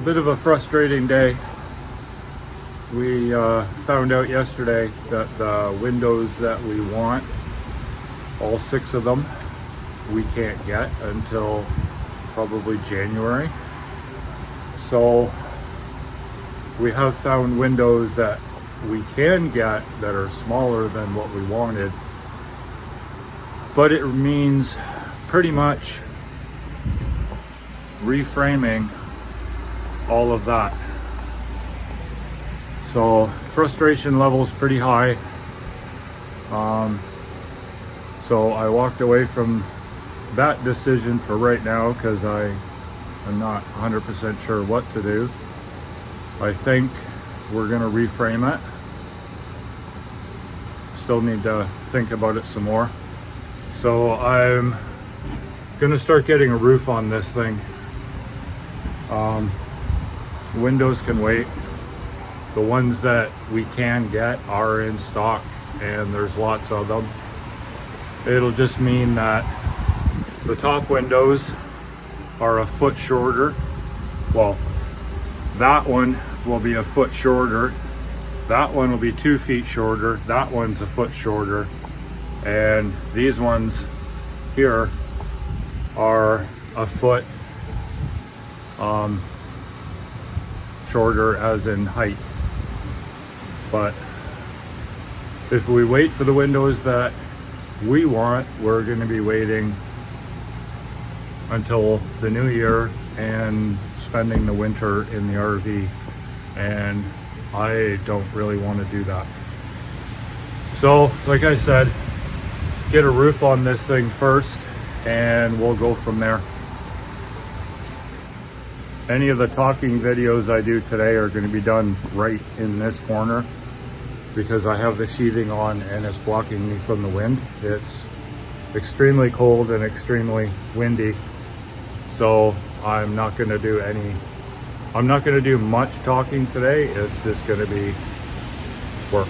Bit of a frustrating day. We found out yesterday that the windows that we want, all 6 of them, we can't get until probably January. So we have found windows that we can get that are smaller than what we wanted, but it means pretty much reframing all of that. So frustration level is pretty high. So I walked away from that decision for right now because I am not 100% sure what to do. I think we're gonna reframe it. Still need to think about it some more. So I'm gonna start getting a roof on this thing. Windows can wait. The ones that we can get are in stock and there's lots of them. It'll just mean that the top windows are a foot shorter. Well, that one will be a foot shorter. That one will be 2 feet shorter. That one's a foot shorter. And these ones here are a foot shorter as in height. But if we wait for the windows that we want, we're going to be waiting until the new year and spending the winter in the RV, and I don't really want to do that. So like I said, get a roof on this thing first and we'll go from there. Any of the talking videos I do today are going to be done right in this corner because I have the sheathing on and it's blocking me from the wind. It's extremely cold and extremely windy. So I'm not going to do much talking today. It's just going to be work.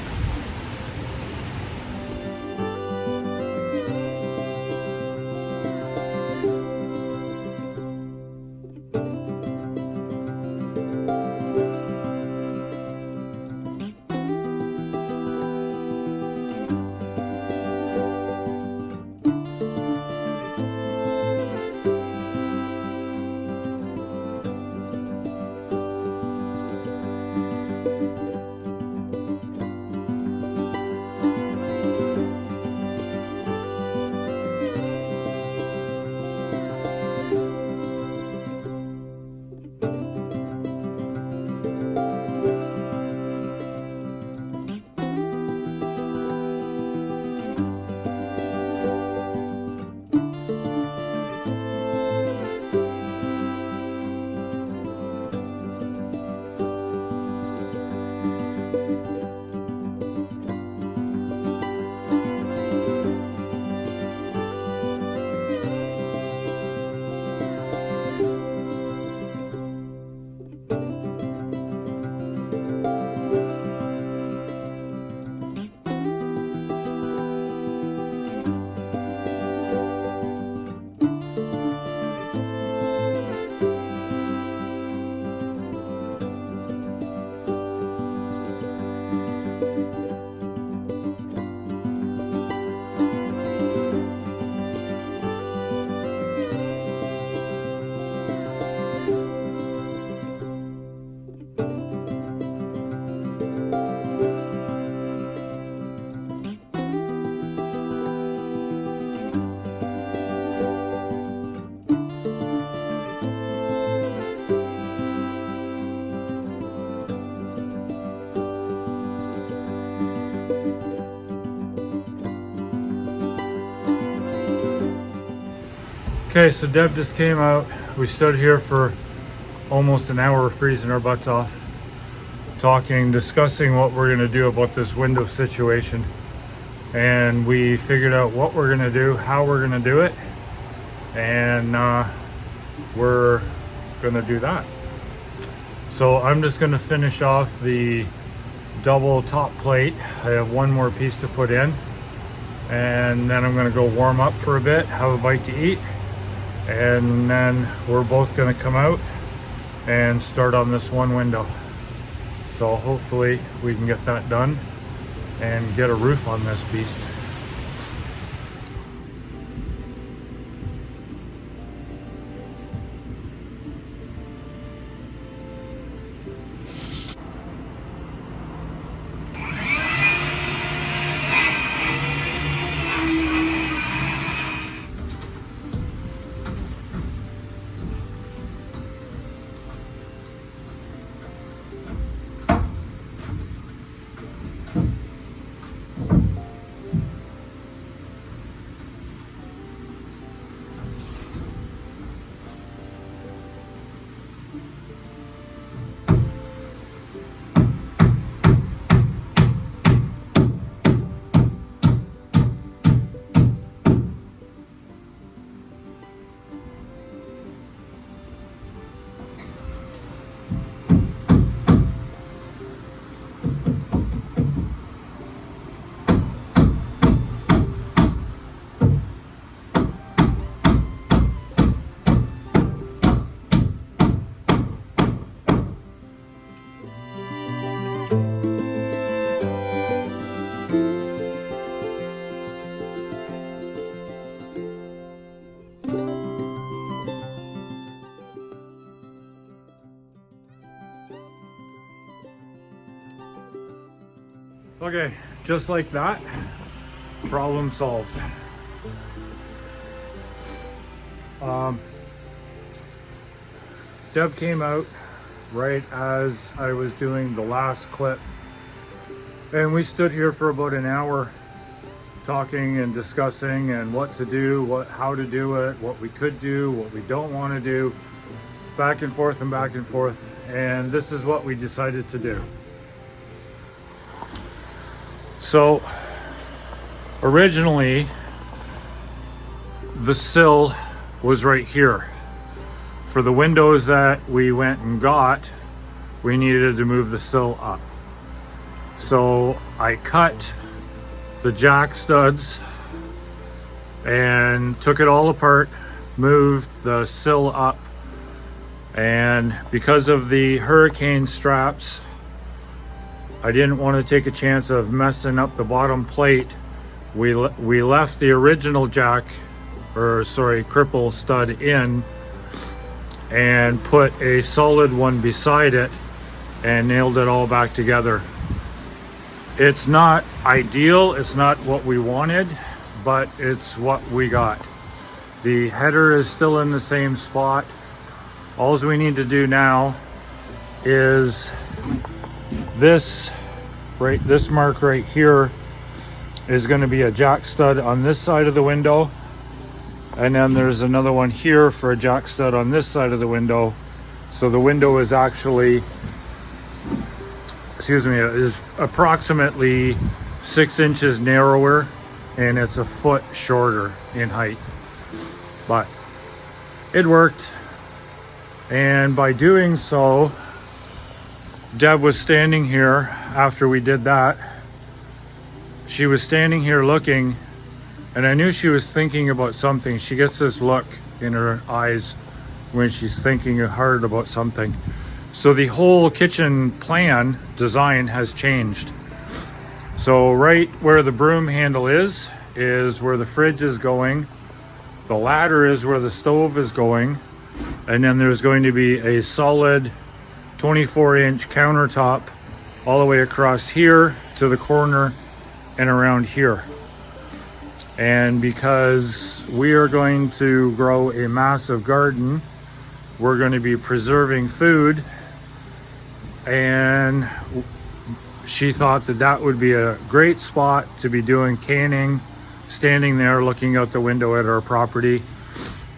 Okay, so Deb just came out. We stood here for almost an hour freezing our butts off. discussing what we're going to do about this window situation, and we figured out what we're going to do, how we're going to do it, and we're going to do that. So I'm just going to finish off the double top plate. I have one more piece to put in, and then I'm going to go warm up for a bit, have a bite to eat, and then we're both going to come out and start on this one window. So hopefully we can get that done and get a roof on this beast. Okay, just like that, problem solved. Deb came out right as I was doing the last clip, and we stood here for about an hour talking and discussing and what to do, how to do it, what we could do, what we don't want to do, back and forth and back and forth, and this is what we decided to do. So originally the sill was right here. For the windows that we went and got, we needed to move the sill up. So I cut the jack studs and took it all apart, moved the sill up, and because of the hurricane straps, I didn't want to take a chance of messing up the bottom plate. We left the original cripple stud in and put a solid one beside it and nailed it all back together. It's not ideal, it's not what we wanted, but it's what we got. The header is still in the same spot. All we need to do now is this mark right here is going to be a jack stud on this side of the window, and then there's another one here for a jack stud on this side of the window. So the window is actually, is approximately 6 inches narrower, and it's a foot shorter in height, but it worked. And by doing so, Deb was standing here after we did that. She was standing here looking, and I knew she was thinking about something. She gets this look in her eyes when she's thinking hard about something. So the whole kitchen plan design has changed. So right where the broom handle is where the fridge is going. The ladder is where the stove is going. And then there's going to be a solid 24-inch countertop all the way across here to the corner and around here. And because we are going to grow a massive garden, we're going to be preserving food, and she thought that that would be a great spot to be doing canning, standing there looking out the window at our property,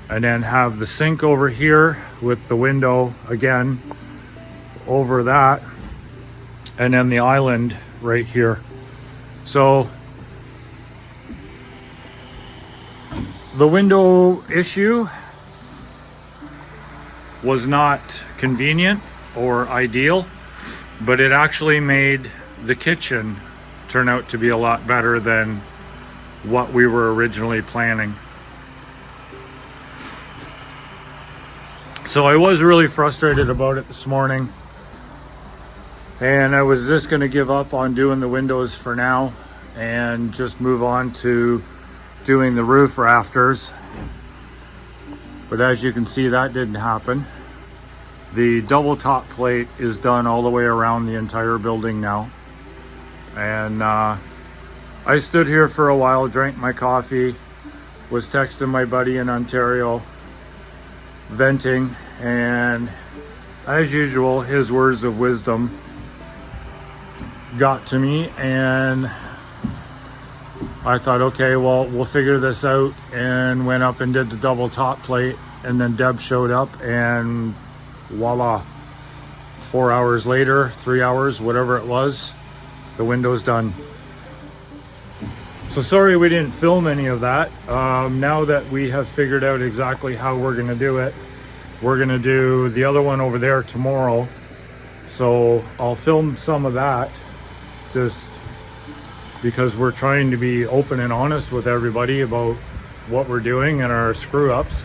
and then have the sink over here with the window again over that, and then the island right here. So the window issue was not convenient or ideal, but it actually made the kitchen turn out to be a lot better than what we were originally planning. So I was really frustrated about it this morning, and I was just going to give up on doing the windows for now and just move on to doing the roof rafters. But as you can see, that didn't happen. The double top plate is done all the way around the entire building now. And I stood here for a while, drank my coffee, was texting my buddy in Ontario, venting, and as usual, his words of wisdom got to me, and I thought, okay, well, we'll figure this out, and went up and did the double top plate, and then Deb showed up, and voila, 4 hours later, 3 hours, whatever it was, the window's done. So sorry we didn't film any of that. Now that we have figured out exactly how we're gonna do it, we're gonna do the other one over there tomorrow. So I'll film some of that, just because we're trying to be open and honest with everybody about what we're doing and our screw ups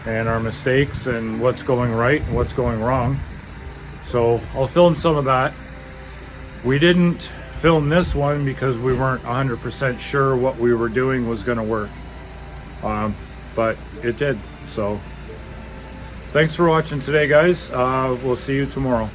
and our mistakes and what's going right and what's going wrong. So I'll film some of that. We didn't film this one because we weren't 100% sure what we were doing was going to work, but it did. So thanks for watching today, guys. We'll see you tomorrow.